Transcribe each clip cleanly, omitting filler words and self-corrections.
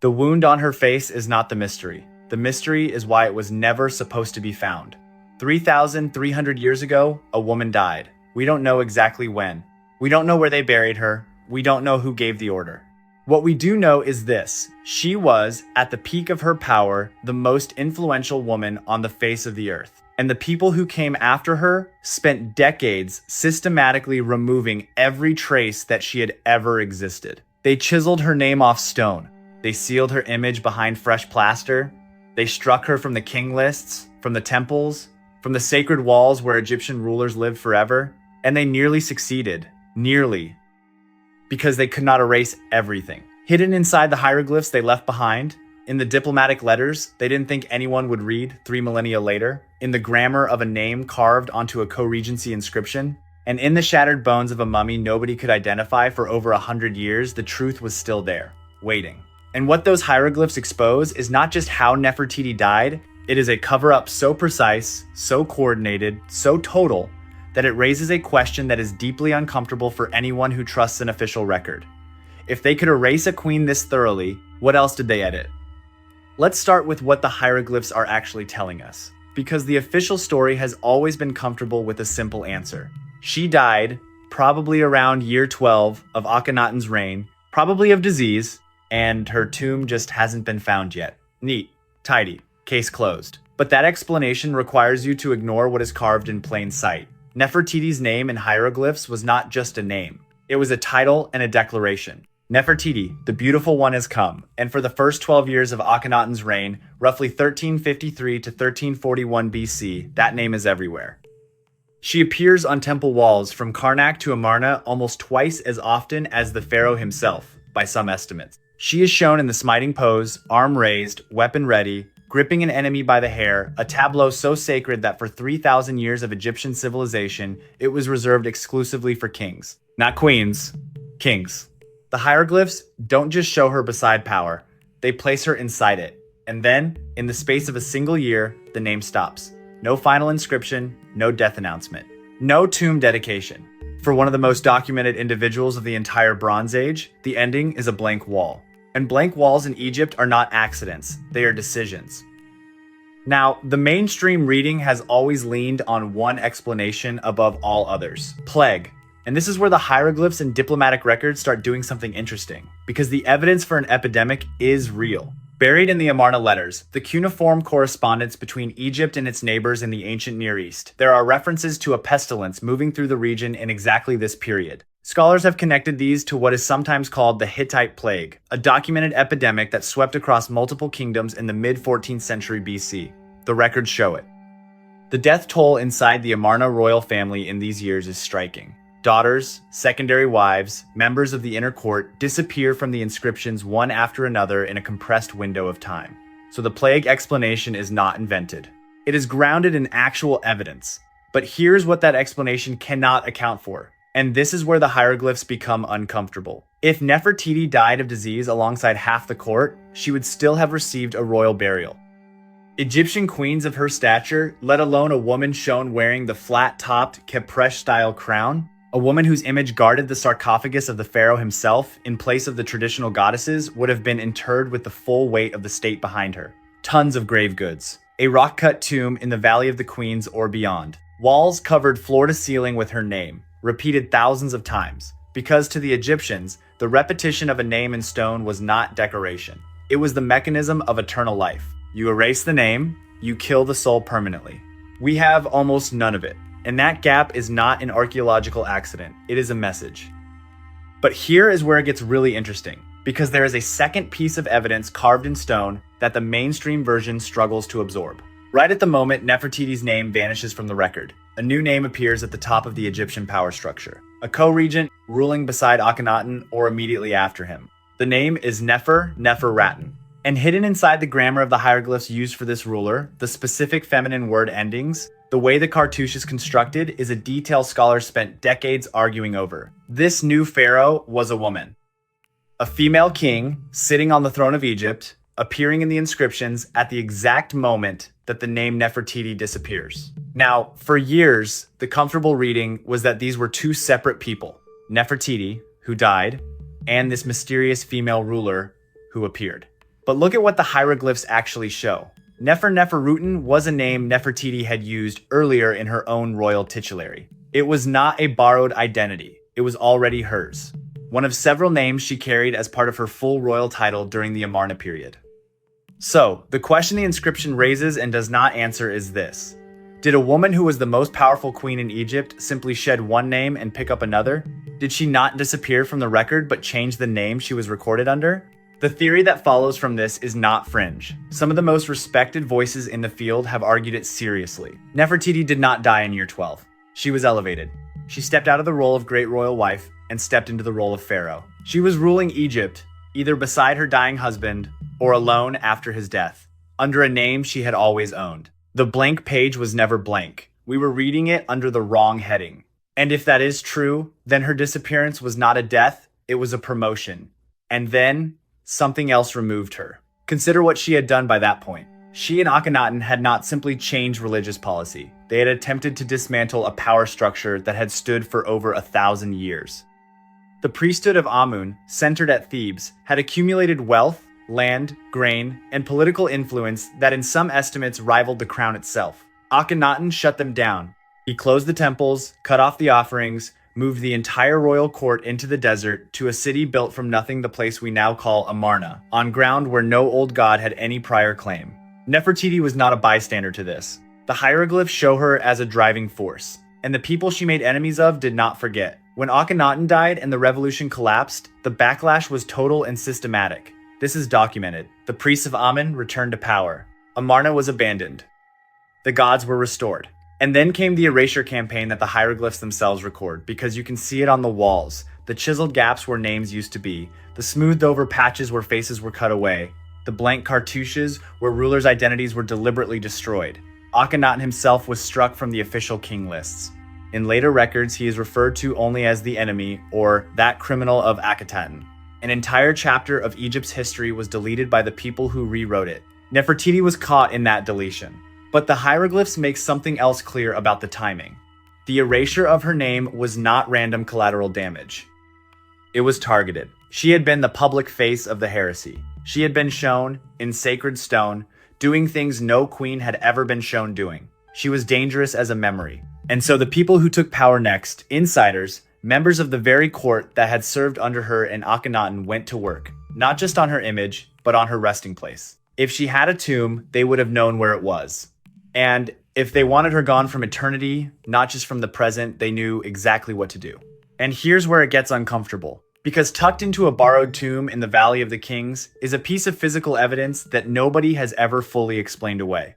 The wound on her face is not the mystery. The mystery is why it was never supposed to be found. 3,300 years ago, a woman died. We don't know exactly when. We don't know where they buried her. We don't know who gave the order. What we do know is this: she was, at the peak of her power, the most influential woman on the face of the earth. And the people who came after her spent decades systematically removing every trace that she had ever existed. They chiseled her name off stone. They sealed her image behind fresh plaster. They struck her from the king lists, from the temples, from the sacred walls where Egyptian rulers lived forever. And they nearly succeeded. Nearly. Because they could not erase everything. Hidden inside the hieroglyphs they left behind, in the diplomatic letters they didn't think anyone would read 3 millennia later, in the grammar of a name carved onto a co-regency inscription, and in the shattered bones of a mummy nobody could identify for over 100 years, the truth was still there, waiting. And what those hieroglyphs expose is not just how Nefertiti died, it is a cover-up so precise, so coordinated, so total, that it raises a question that is deeply uncomfortable for anyone who trusts an official record. If they could erase a queen this thoroughly, what else did they edit? Let's start with what the hieroglyphs are actually telling us, because the official story has always been comfortable with a simple answer. She died, probably around year 12 of Akhenaten's reign, probably of disease, and her tomb just hasn't been found yet. Neat, tidy, case closed. But that explanation requires you to ignore what is carved in plain sight. Nefertiti's name in hieroglyphs was not just a name. It was a title and a declaration. Nefertiti, the beautiful one, has come, and for the first 12 years of Akhenaten's reign, roughly 1353 to 1341 BC, that name is everywhere. She appears on temple walls from Karnak to Amarna almost twice as often as the pharaoh himself, by some estimates. She is shown in the smiting pose, arm raised, weapon ready, gripping an enemy by the hair, a tableau so sacred that for 3,000 years of Egyptian civilization, it was reserved exclusively for kings. Not queens, kings. The hieroglyphs don't just show her beside power, they place her inside it. And then, in the space of a single year, the name stops. No final inscription, no death announcement, no tomb dedication. For one of the most documented individuals of the entire Bronze Age, the ending is a blank wall. And blank walls in Egypt are not accidents, they are decisions. Now, the mainstream reading has always leaned on one explanation above all others: plague. And this is where the hieroglyphs and diplomatic records start doing something interesting, because the evidence for an epidemic is real. Buried in the Amarna letters, the cuneiform correspondence between Egypt and its neighbors in the ancient Near East, there are references to a pestilence moving through the region in exactly this period. Scholars have connected these to what is sometimes called the Hittite Plague, a documented epidemic that swept across multiple kingdoms in the mid-14th century BC. The records show it. The death toll inside the Amarna royal family in these years is striking. Daughters, secondary wives, members of the inner court disappear from the inscriptions one after another in a compressed window of time. So the plague explanation is not invented. It is grounded in actual evidence. But here's what that explanation cannot account for. And this is where the hieroglyphs become uncomfortable. If Nefertiti died of disease alongside half the court, she would still have received a royal burial. Egyptian queens of her stature, let alone a woman shown wearing the flat-topped Khepresh-style crown, a woman whose image guarded the sarcophagus of the pharaoh himself in place of the traditional goddesses, would have been interred with the full weight of the state behind her. Tons of grave goods. A rock-cut tomb in the Valley of the Queens or beyond. Walls covered floor to ceiling with her name, repeated thousands of times. Because to the Egyptians, the repetition of a name in stone was not decoration. It was the mechanism of eternal life. You erase the name, you kill the soul permanently. We have almost none of it. And that gap is not an archaeological accident, it is a message. But here is where it gets really interesting, because there is a second piece of evidence carved in stone that the mainstream version struggles to absorb. Right at the moment Nefertiti's name vanishes from the record, a new name appears at the top of the Egyptian power structure. A co-regent ruling beside Akhenaten or immediately after him. The name is Neferraten. And hidden inside the grammar of the hieroglyphs used for this ruler, the specific feminine word endings, the way the cartouche is constructed is a detail scholars spent decades arguing over. This new pharaoh was a woman. A female king sitting on the throne of Egypt, appearing in the inscriptions at the exact moment that the name Nefertiti disappears. Now, for years, the comfortable reading was that these were two separate people, Nefertiti, who died, and this mysterious female ruler who appeared. But look at what the hieroglyphs actually show. Nefertiti was a name Nefertiti had used earlier in her own royal titulary. It was not a borrowed identity. It was already hers. One of several names she carried as part of her full royal title during the Amarna period. So, the question the inscription raises and does not answer is this. Did a woman who was the most powerful queen in Egypt simply shed one name and pick up another? Did she not disappear from the record but change the name she was recorded under? The theory that follows from this is not fringe. Some of the most respected voices in the field have argued it seriously. Nefertiti did not die in year 12. She was elevated. She stepped out of the role of great royal wife and stepped into the role of Pharaoh. She was ruling Egypt, either beside her dying husband or alone after his death, under a name she had always owned. The blank page was never blank. We were reading it under the wrong heading. And if that is true, then her disappearance was not a death, it was a promotion. And then, something else removed her. Consider what she had done by that point. She and Akhenaten had not simply changed religious policy. They had attempted to dismantle a power structure that had stood for over 1,000 years. The priesthood of Amun, centered at Thebes, had accumulated wealth, land, grain, and political influence that in some estimates rivaled the crown itself. Akhenaten shut them down. He closed the temples, cut off the offerings, moved the entire royal court into the desert to a city built from nothing, the place we now call Amarna, on ground where no old god had any prior claim. Nefertiti was not a bystander to this. The hieroglyphs show her as a driving force, and the people she made enemies of did not forget. When Akhenaten died and the revolution collapsed, the backlash was total and systematic. This is documented. The priests of Amun returned to power. Amarna was abandoned. The gods were restored. And then came the erasure campaign that the hieroglyphs themselves record, because you can see it on the walls, the chiseled gaps where names used to be, the smoothed over patches where faces were cut away, the blank cartouches where rulers' identities were deliberately destroyed. Akhenaten himself was struck from the official king lists. In later records, he is referred to only as the enemy, or that criminal of Akhenaten. An entire chapter of Egypt's history was deleted by the people who rewrote it. Nefertiti was caught in that deletion. But the hieroglyphs make something else clear about the timing. The erasure of her name was not random collateral damage. It was targeted. She had been the public face of the heresy. She had been shown, in sacred stone, doing things no queen had ever been shown doing. She was dangerous as a memory. And so the people who took power next, insiders, members of the very court that had served under her and Akhenaten, went to work, not just on her image, but on her resting place. If she had a tomb, they would have known where it was. And if they wanted her gone from eternity, not just from the present, they knew exactly what to do. And here's where it gets uncomfortable. Because tucked into a borrowed tomb in the Valley of the Kings is a piece of physical evidence that nobody has ever fully explained away.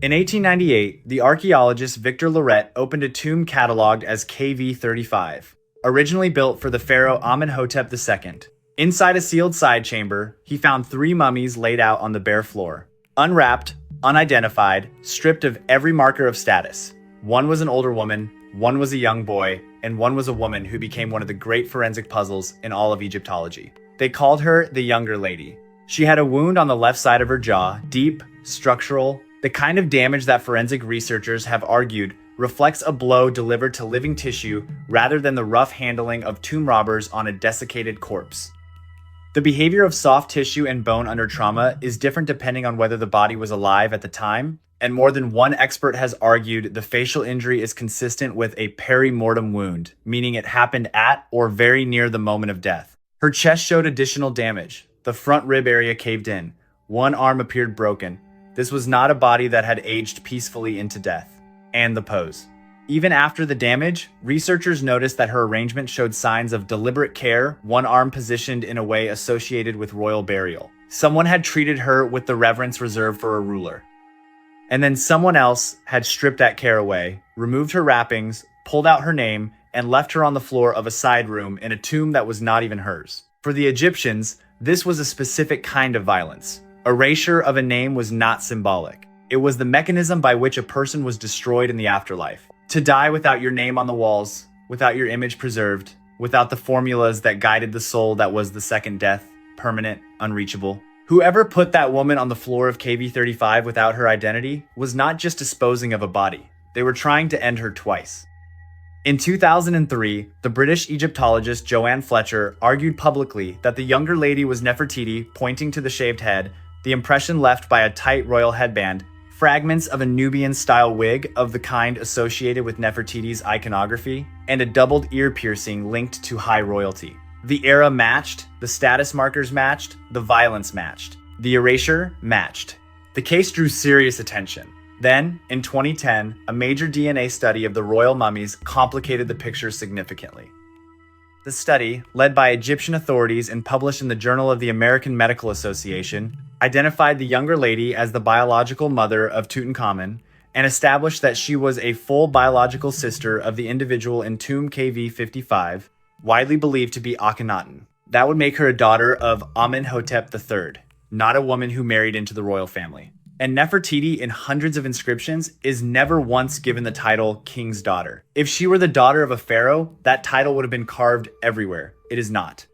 In 1898, the archaeologist Victor Loret opened a tomb cataloged as KV35, originally built for the pharaoh Amenhotep II. Inside a sealed side chamber, he found 3 mummies laid out on the bare floor, unwrapped, unidentified, stripped of every marker of status. One was an older woman, one was a young boy, and one was a woman who became one of the great forensic puzzles in all of Egyptology. They called her the Younger Lady. She had a wound on the left side of her jaw, deep, structural, the kind of damage that forensic researchers have argued reflects a blow delivered to living tissue rather than the rough handling of tomb robbers on a desiccated corpse. The behavior of soft tissue and bone under trauma is different depending on whether the body was alive at the time, and more than one expert has argued the facial injury is consistent with a peri-mortem wound, meaning it happened at or very near the moment of death. Her chest showed additional damage. The front rib area caved in. One arm appeared broken. This was not a body that had aged peacefully into death. And the pose. Even after the damage, researchers noticed that her arrangement showed signs of deliberate care, one arm positioned in a way associated with royal burial. Someone had treated her with the reverence reserved for a ruler. And then someone else had stripped that care away, removed her wrappings, pulled out her name, and left her on the floor of a side room in a tomb that was not even hers. For the Egyptians, this was a specific kind of violence. Erasure of a name was not symbolic. It was the mechanism by which a person was destroyed in the afterlife. To die without your name on the walls, without your image preserved, without the formulas that guided the soul that was the second death, permanent, unreachable. Whoever put that woman on the floor of KV35 without her identity was not just disposing of a body. They were trying to end her twice. In 2003, the British Egyptologist Joanne Fletcher argued publicly that the younger lady was Nefertiti, pointing to the shaved head, the impression left by a tight royal headband, fragments of a Nubian-style wig of the kind associated with Nefertiti's iconography, and a doubled ear piercing linked to high royalty. The era matched, the status markers matched, the violence matched. The erasure matched. The case drew serious attention. Then, in 2010, a major DNA study of the royal mummies complicated the picture significantly. The study, led by Egyptian authorities and published in the Journal of the American Medical Association, identified the younger lady as the biological mother of Tutankhamun and established that she was a full biological sister of the individual in tomb KV55, widely believed to be Akhenaten. That would make her a daughter of Amenhotep III, not a woman who married into the royal family. And Nefertiti, in hundreds of inscriptions, is never once given the title king's daughter. If she were the daughter of a pharaoh, that title would have been carved everywhere. It is not.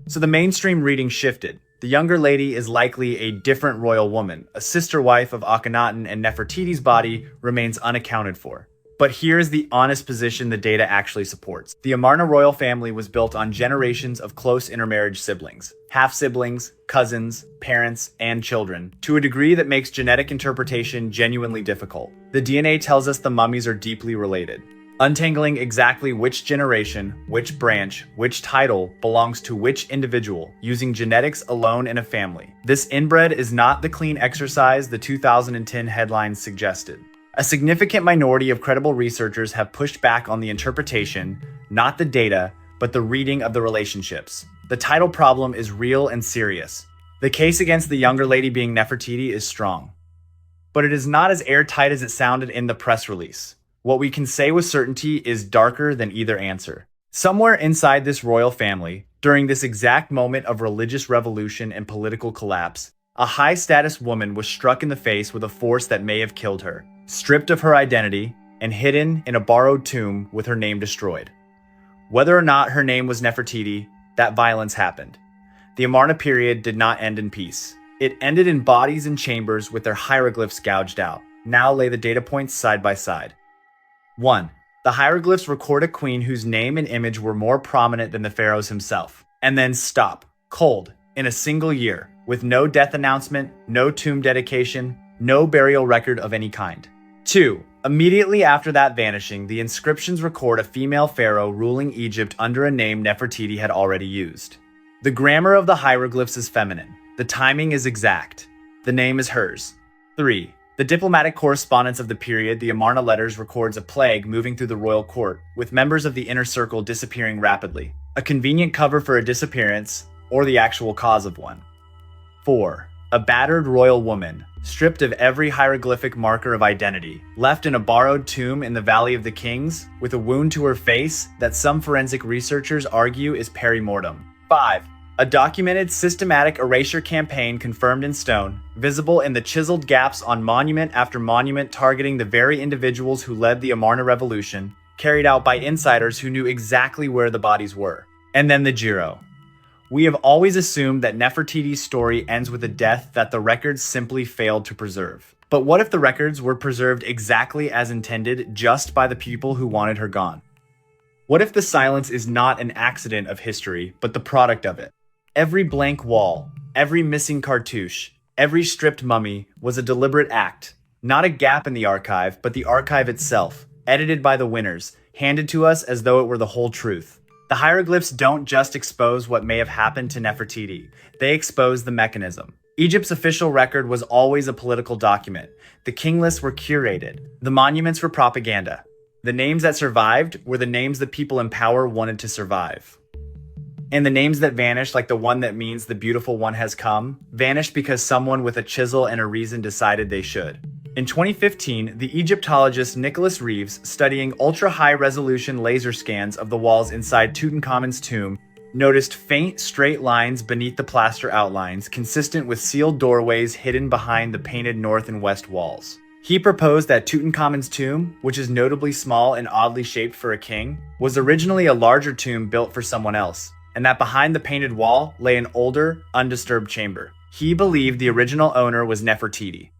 So the mainstream reading shifted. The younger lady is likely a different royal woman. A sister wife of Akhenaten, and Nefertiti's body remains unaccounted for. But here's the honest position the data actually supports. The Amarna royal family was built on generations of close intermarriage siblings, half-siblings, cousins, parents, and children, to a degree that makes genetic interpretation genuinely difficult. The DNA tells us the mummies are deeply related. Untangling exactly which generation, which branch, which title belongs to which individual, using genetics alone in a family. This inbred is not the clean exercise the 2010 headlines suggested. A significant minority of credible researchers have pushed back on the interpretation, not the data, but the reading of the relationships. The title problem is real and serious. The case against the younger lady being Nefertiti is strong. But it is not as airtight as it sounded in the press release. What we can say with certainty is darker than either answer. Somewhere inside this royal family, during this exact moment of religious revolution and political collapse, a high-status woman was struck in the face with a force that may have killed her, stripped of her identity, and hidden in a borrowed tomb with her name destroyed. Whether or not her name was Nefertiti, that violence happened. The Amarna period did not end in peace. It ended in bodies and chambers with their hieroglyphs gouged out. Now lay the data points side by side. 1. The hieroglyphs record a queen whose name and image were more prominent than the pharaoh's himself. And then stop, cold, in a single year, with no death announcement, no tomb dedication, no burial record of any kind. 2. Immediately after that vanishing, the inscriptions record a female pharaoh ruling Egypt under a name Nefertiti had already used. The grammar of the hieroglyphs is feminine. The timing is exact. The name is hers. 3. The diplomatic correspondence of the period, the Amarna letters, records a plague moving through the royal court, with members of the inner circle disappearing rapidly. A convenient cover for a disappearance, or the actual cause of one. 4. A battered royal woman, stripped of every hieroglyphic marker of identity, left in a borrowed tomb in the Valley of the Kings, with a wound to her face that some forensic researchers argue is perimortem. 5. A documented, systematic erasure campaign confirmed in stone, visible in the chiseled gaps on monument after monument targeting the very individuals who led the Amarna revolution, carried out by insiders who knew exactly where the bodies were. And then the Giro. We have always assumed that Nefertiti's story ends with a death that the records simply failed to preserve. But what if the records were preserved exactly as intended just by the people who wanted her gone? What if the silence is not an accident of history, but the product of it? Every blank wall, every missing cartouche, every stripped mummy was a deliberate act. Not a gap in the archive, but the archive itself, edited by the winners, handed to us as though it were the whole truth. The hieroglyphs don't just expose what may have happened to Nefertiti, they expose the mechanism. Egypt's official record was always a political document. The king lists were curated. The monuments were propaganda. The names that survived were the names the people in power wanted to survive. And the names that vanished, like the one that means the beautiful one has come, vanished because someone with a chisel and a reason decided they should. In 2015, the Egyptologist Nicholas Reeves, studying ultra-high-resolution laser scans of the walls inside Tutankhamun's tomb, noticed faint, straight lines beneath the plaster outlines, consistent with sealed doorways hidden behind the painted north and west walls. He proposed that Tutankhamun's tomb, which is notably small and oddly shaped for a king, was originally a larger tomb built for someone else, and that behind the painted wall lay an older, undisturbed chamber. He believed the original owner was Nefertiti.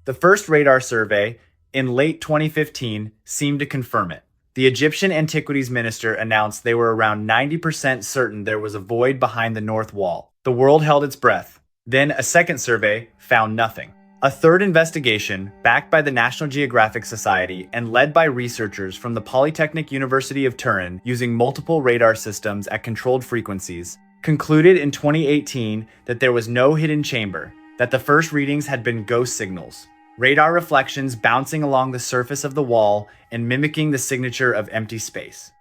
The first radar survey, in late 2015, seemed to confirm it. The Egyptian Antiquities Minister announced they were around 90% certain there was a void behind the north wall. The world held its breath. Then a second survey found nothing. A third investigation, backed by the National Geographic Society and led by researchers from the Polytechnic University of Turin using multiple radar systems at controlled frequencies, concluded in 2018 that there was no hidden chamber, that the first readings had been ghost signals, radar reflections bouncing along the surface of the wall and mimicking the signature of empty space.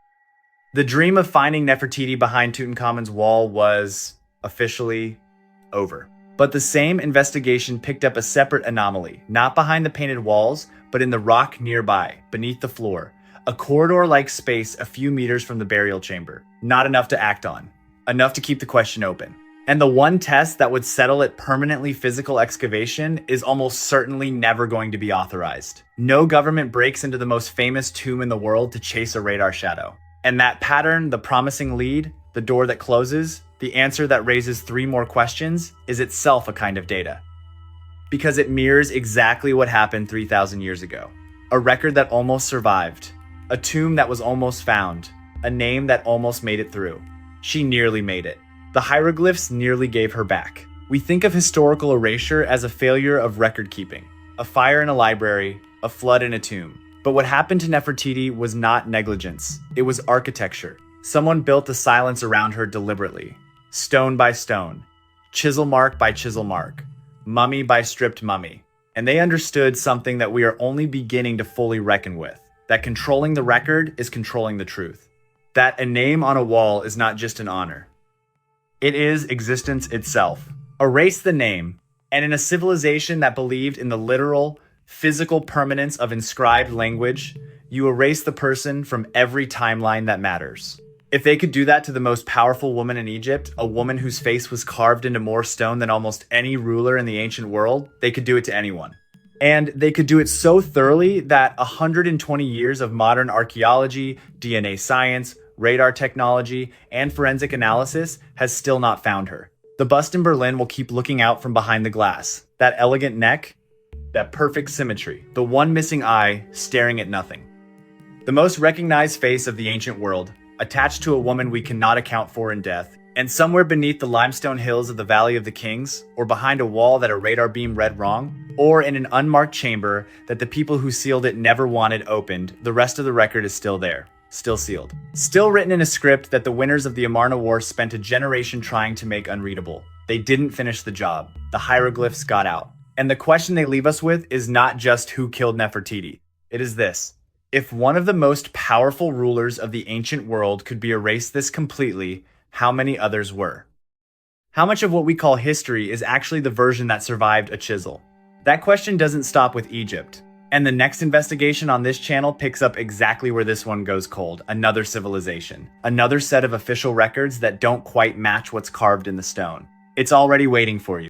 The dream of finding Nefertiti behind Tutankhamun's wall was officially over. But the same investigation picked up a separate anomaly, not behind the painted walls, but in the rock nearby, beneath the floor, a corridor-like space a few meters from the burial chamber. Not enough to act on, enough to keep the question open. And the one test that would settle it permanently, physical excavation, is almost certainly never going to be authorized. No government breaks into the most famous tomb in the world to chase a radar shadow. And that pattern, the promising lead, the door that closes, the answer that raises 3 more questions, is itself a kind of data. Because it mirrors exactly what happened 3,000 years ago. A record that almost survived. A tomb that was almost found. A name that almost made it through. She nearly made it. The hieroglyphs nearly gave her back. We think of historical erasure as a failure of record keeping. A fire in a library, a flood in a tomb. But what happened to Nefertiti was not negligence. It was architecture. Someone built the silence around her deliberately. Stone by stone, chisel mark by chisel mark, mummy by stripped mummy. And they understood something that we are only beginning to fully reckon with, that controlling the record is controlling the truth. That a name on a wall is not just an honor. It is existence itself. Erase the name, and in a civilization that believed in the literal, physical permanence of inscribed language, you erase the person from every timeline that matters. If they could do that to the most powerful woman in Egypt, a woman whose face was carved into more stone than almost any ruler in the ancient world, they could do it to anyone. And they could do it so thoroughly that 120 years of modern archaeology, DNA science, radar technology, and forensic analysis has still not found her. The bust in Berlin will keep looking out from behind the glass. That elegant neck, that perfect symmetry, the one missing eye staring at nothing. The most recognized face of the ancient world, attached to a woman we cannot account for in death, and somewhere beneath the limestone hills of the Valley of the Kings, or behind a wall that a radar beam read wrong, or in an unmarked chamber that the people who sealed it never wanted opened, the rest of the record is still there, still sealed. Still written in a script that the winners of the Amarna War spent a generation trying to make unreadable. They didn't finish the job. The hieroglyphs got out. And the question they leave us with is not just who killed Nefertiti. It is this. If one of the most powerful rulers of the ancient world could be erased this completely, how many others were? How much of what we call history is actually the version that survived a chisel? That question doesn't stop with Egypt. And the next investigation on this channel picks up exactly where this one goes cold. Another civilization. Another set of official records that don't quite match what's carved in the stone. It's already waiting for you.